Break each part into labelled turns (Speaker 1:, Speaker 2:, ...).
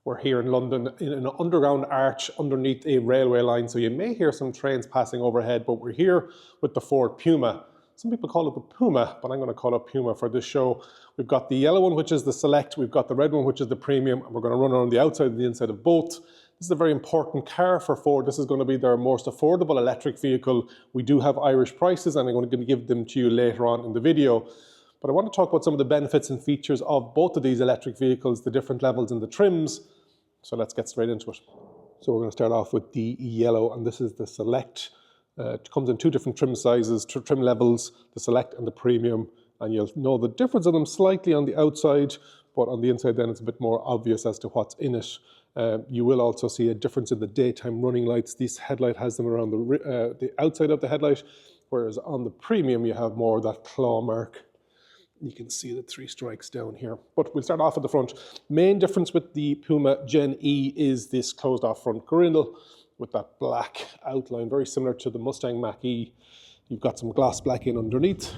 Speaker 1: We're here in London in an underground arch underneath a railway line, so you may hear some trains passing overhead, but we're here with the Ford Puma. Some people call it the Puma, but I'm going to call it Puma for this show. We've got the yellow one, which is the Select. We've got the red one, which is the Premium, and we're going to run around the outside and the inside of both. This is a very important car for Ford. This is going to be their most affordable electric vehicle. We do have Irish prices, and I'm going to give them to you later on in the video. But I want to talk about some of the benefits and features of both of these electric vehicles, the different levels and the trims. So let's get straight into it. So we're going to start off with the yellow, and this is the Select. It comes in two different trim sizes, trim levels, the Select and the Premium. And you'll know the difference of them slightly on the outside, but on the inside then it's a bit more obvious as to what's in it. You will also see a difference in the daytime running lights. This headlight has them around the outside of the headlight, whereas on the Premium you have more of that claw mark. You can see the 3 strikes down here. But we'll start off at the front. Main difference with the Puma Gen-E is this closed off front grille with that black outline, very similar to the Mustang Mach-E. You've got some gloss black in underneath,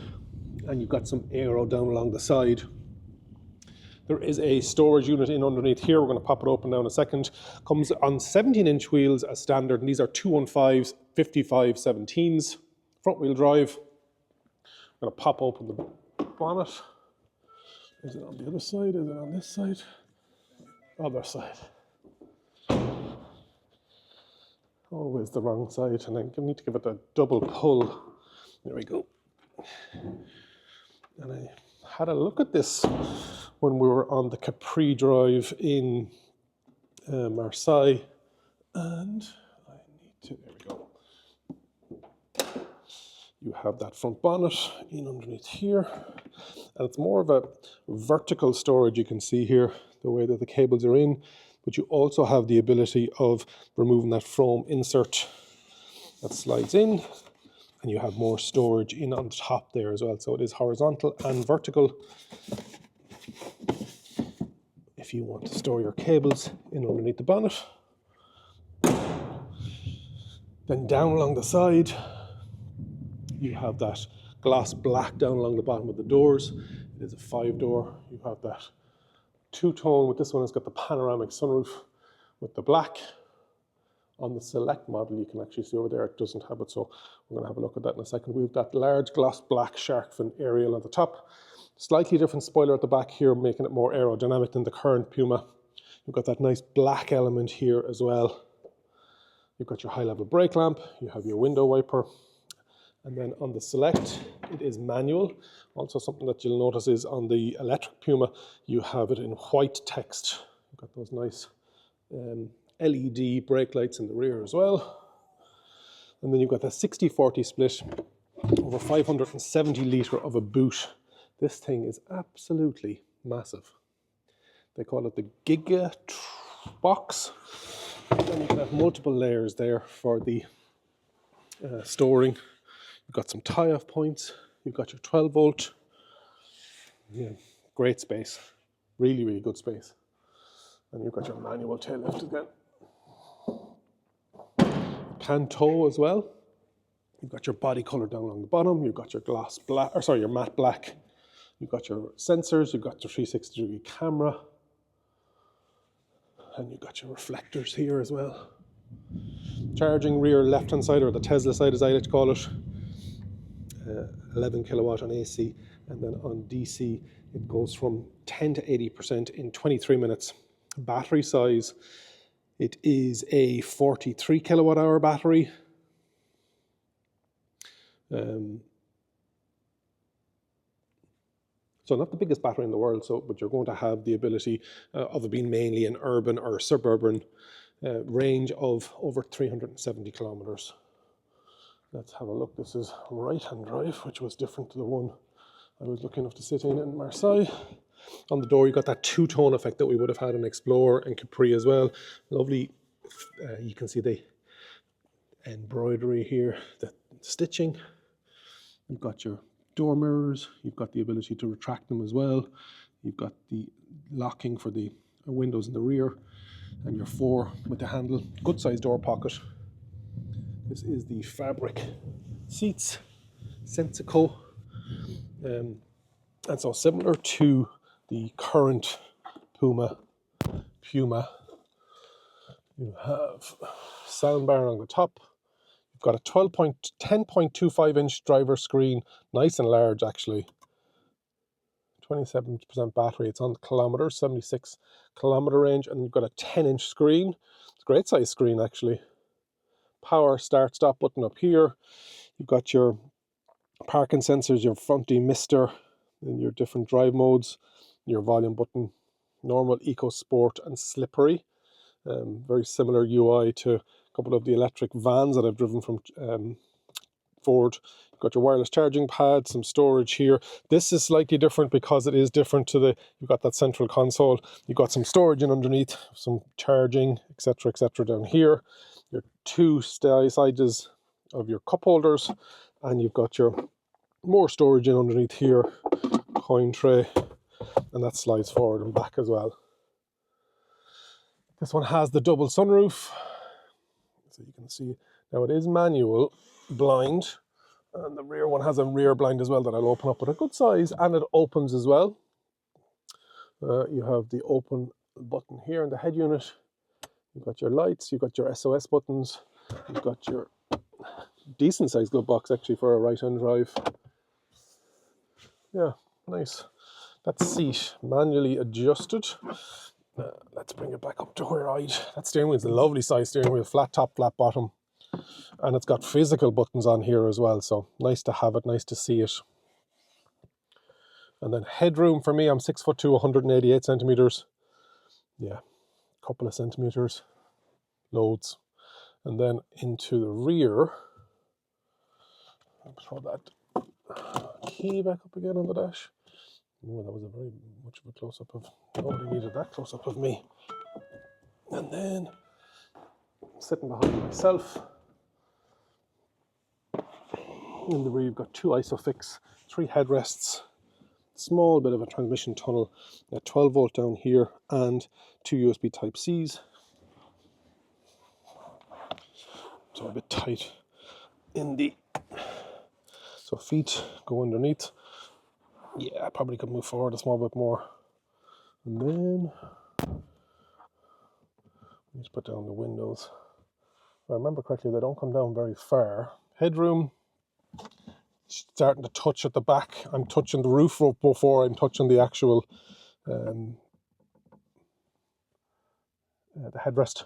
Speaker 1: and you've got some aero down along the side. There is a storage unit in underneath here. We're going to pop it open now in a second. Comes on 17-inch wheels as standard, and these are 215s, 55/17s. Front wheel drive. I'm going to pop open the bonnet. Is it on the other side? Is it on this side? Other side. Always the wrong side, and I need to give it a double pull. There we go. And I had a look at this when we were on the Capri Drive in Marseille, and I need to, there we go. You have that front bonnet in underneath here, and it's more of a vertical storage. You can see here the way that the cables are in, but you also have the ability of removing that foam insert that slides in, and you have more storage in on the top there as well. So it is horizontal and vertical if you want to store your cables in underneath the bonnet. Then down along the side, you have that gloss black down along the bottom of the doors. It is a 5-door. You have that two-tone. With this one, it's got the panoramic sunroof with the black. On the Select model, you can actually see over there, it doesn't have it, so we're going to have a look at that in a second. We've that large gloss black shark fin aerial on the top. Slightly different spoiler at the back here, making it more aerodynamic than the current Puma. You've got that nice black element here as well. You've got your high-level brake lamp. You have your window wiper. And then on the Select, it is manual. Also something that you'll notice is on the electric Puma, you have it in white text. You've got those nice LED brake lights in the rear as well. And then you've got that 60/40 split, over 570 litre of a boot. This thing is absolutely massive. They call it the Giga box. And you can have multiple layers there for the storing. You've got some tie-off points. You've got your 12-volt. Yeah, great space. Really, really good space. And you've got your manual tail lift again. Can tow as well. You've got your body color down along the bottom. You've got your gloss black, or sorry, your matte black. You've got your sensors. You've got your 360-degree camera. And you've got your reflectors here as well. Charging rear left-hand side, or the Tesla side as I like to call it. 11 kilowatt on AC, and then on DC it goes from 10 to 80% in 23 minutes. Battery size, it is a 43 kilowatt hour battery. So not the biggest battery in the world, but you're going to have the ability of it being mainly an urban or suburban range of over 370 kilometers. Let's have a look. This is right-hand drive, which was different to the one I was lucky enough to sit in Marseille. On the door, you got that two-tone effect that we would have had in Explorer and Capri as well. Lovely. You can see the embroidery here, the stitching. You've got your door mirrors. You've got the ability to retract them as well. You've got the locking for the windows in the rear, and your 4 with the handle. Good sized door pocket. This is the fabric seats, Sensico. And so similar to the current Puma You have soundbar on the top. You've got a 10.25 inch driver screen, nice and large actually. 27% battery, it's on kilometers, 76-kilometer range, and you've got a 10-inch screen. It's a great size screen actually. Power start stop button up here. You've got your parking sensors, your front demister, and your different drive modes, your volume button, normal, eco, sport, and slippery. Very similar UI to a couple of the electric vans that I've driven from Ford. You've got your wireless charging pad, some storage here. This is slightly different because it is different to you've got that central console. You've got some storage in underneath, some charging, etc., etc. down here. Your two sizes of your cup holders, and you've got your more storage in underneath here, coin tray, and that slides forward and back as well. This one has the double sunroof, so you can see now it is manual blind, and the rear one has a rear blind as well that I'll open up with a good size, and it opens as well. You have the open button here in the head unit. You've got your lights, you've got your SOS buttons, you've got your decent sized glove box actually for a right hand drive. Yeah, nice. That seat manually adjusted. Let's bring it back up to where that steering wheel is a lovely size steering wheel, flat top, flat bottom, and it's got physical buttons on here as well, so nice to have it, nice to see it. And then headroom for me, I'm 6'2", 188 centimeters. Yeah, a couple of centimeters, loads. And then into the rear, I'll throw that key back up again on the dash. Oh, that was a very much of a close-up of, nobody needed that close-up of me. And then sitting behind myself, in the rear you've got two ISOFIX, 3 headrests, small bit of a transmission tunnel, a 12 volt down here, and 2 USB type C's. So a bit tight in the, so feet go underneath. Yeah, I probably could move forward a small bit more. And then let's put down the windows. If I remember correctly, they don't come down very far. Headroom, starting to touch at the back. I'm touching the roof before I'm touching the actual the headrest.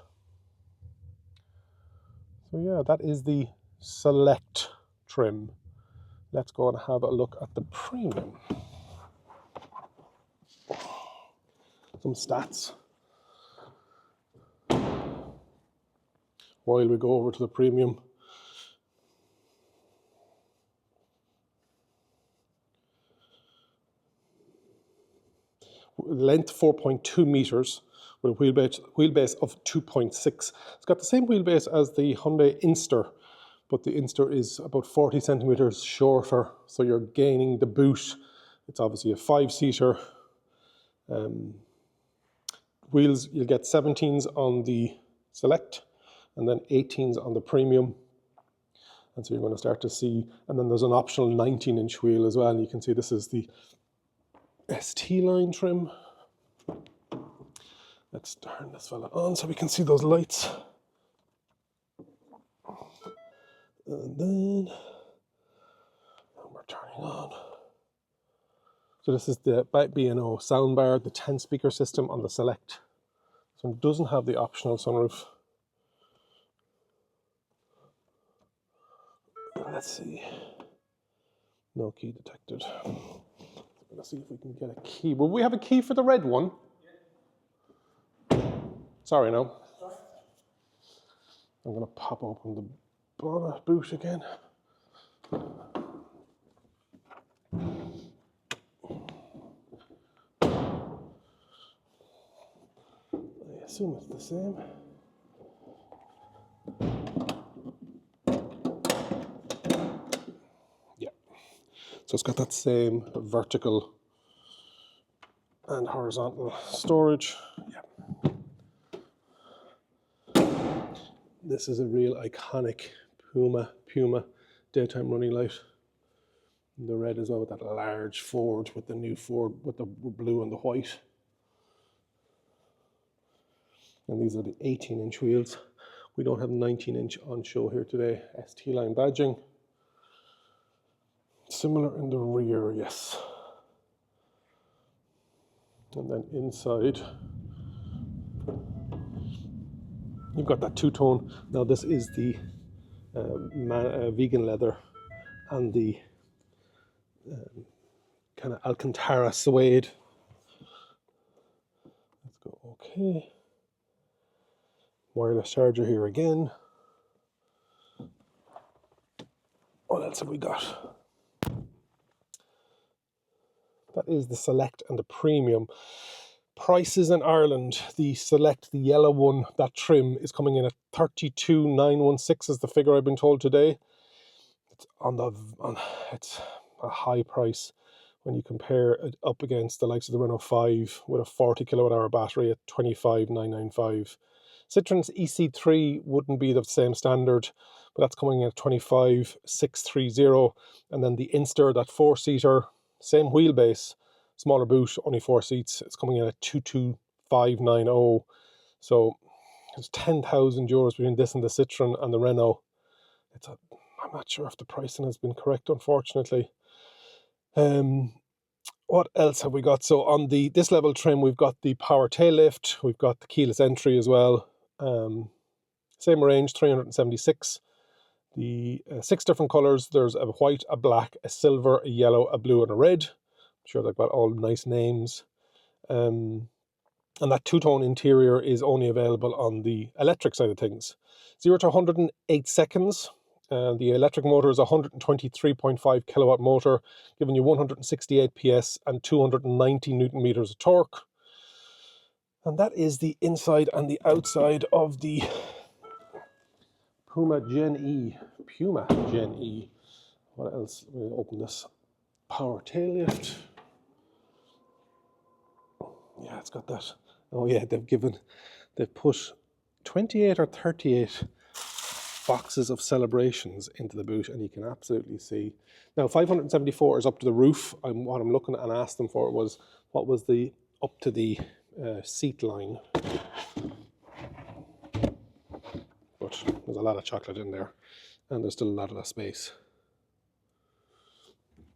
Speaker 1: So yeah, that is the Select trim. Let's go and have a look at the Premium. Some stats while we go over to the Premium. Length 4.2 meters with a wheelbase of 2.6. It's got the same wheelbase as the Hyundai Inster, but the Inster is about 40 centimeters shorter, so you're gaining the boot. It's obviously a 5-seater. Wheels, you'll get 17s on the Select and then 18s on the Premium. And so you're going to start to see, and then there's an optional 19-inch wheel as well. And you can see this is the ST line trim. Let's turn this fella on so we can see those lights. And then we're turning on. So this is the B&O soundbar, the 10-speaker system on the Select. So it doesn't have the optional sunroof. Let's see. No key detected. Let's see if we can get a key. Will we have a key for the red one? Sorry, no. I'm going to pop open the bonnet boot again. I assume it's the same. Yeah. So it's got that same vertical and horizontal storage. Yeah. This is a real iconic Puma daytime running light. The red as well, with that large Ford, with the new Ford, with the blue and the white. And these are the 18-inch wheels. We don't have 19-inch on show here today. ST line badging. Similar in the rear, yes. And then inside, you've got that two-tone. Now this is the vegan leather and the kind of Alcantara suede. Let's go, okay. Wireless charger here again. What else have we got? That is the Select and the Premium. Prices in Ireland, the Select, the yellow one, that trim is coming in at 32,916 is the figure I've been told today. It's it's a high price when you compare it up against the likes of the Renault 5 with a 40 kilowatt hour battery at 25,995. Citroen's EC3 wouldn't be the same standard, but that's coming in at 25,630. And then the Inster, that four-seater, same wheelbase, smaller boot, only 4 seats, it's coming in at 22,590. So there's 10,000 euros between this and the Citroen and the Renault. I'm not sure if the pricing has been correct, unfortunately. What else have we got? So on this level trim, we've got the power tail lift, we've got the keyless entry as well. Same range, 376. The 6 different colours. There's a white, a black, a silver, a yellow, a blue, and a red. I'm sure they've got all nice names. And that two-tone interior is only available on the electric side of things. 0 to 108 seconds. The electric motor is a 123.5 kilowatt motor, giving you 168 PS and 290 Newton meters of torque. And that is the inside and the outside of the Puma Gen-E. Puma Gen-E. What else? Let me open this. Power tail lift. Yeah, it's got that. Oh yeah, they've put 28 or 38 boxes of celebrations into the boot, and you can absolutely see. Now 574 is up to the roof. What I'm looking at and asked them for was, what was the up to the seat line? But there's a lot of chocolate in there, and there's still a lot of space.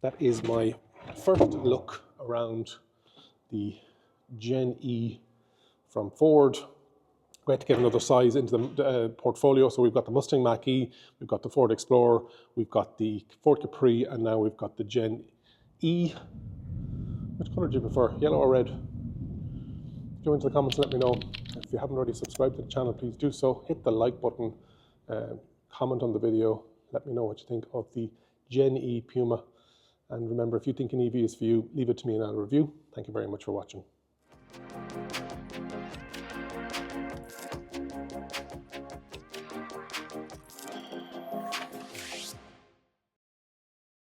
Speaker 1: That is my first look around the Gen-E from Ford. We had to get another size into the portfolio, so we've got the Mustang Mach-E, we've got the Ford Explorer, we've got the Ford Capri, and now we've got the Gen-E. Which colour do you prefer, yellow or red? Go into the comments and let me know. If you haven't already subscribed to the channel, please do so. Hit the like button, comment on the video, let me know what you think of the Gen-E Puma. And remember, if you think an EV is for you, leave it to me in a review. Thank you very much for watching.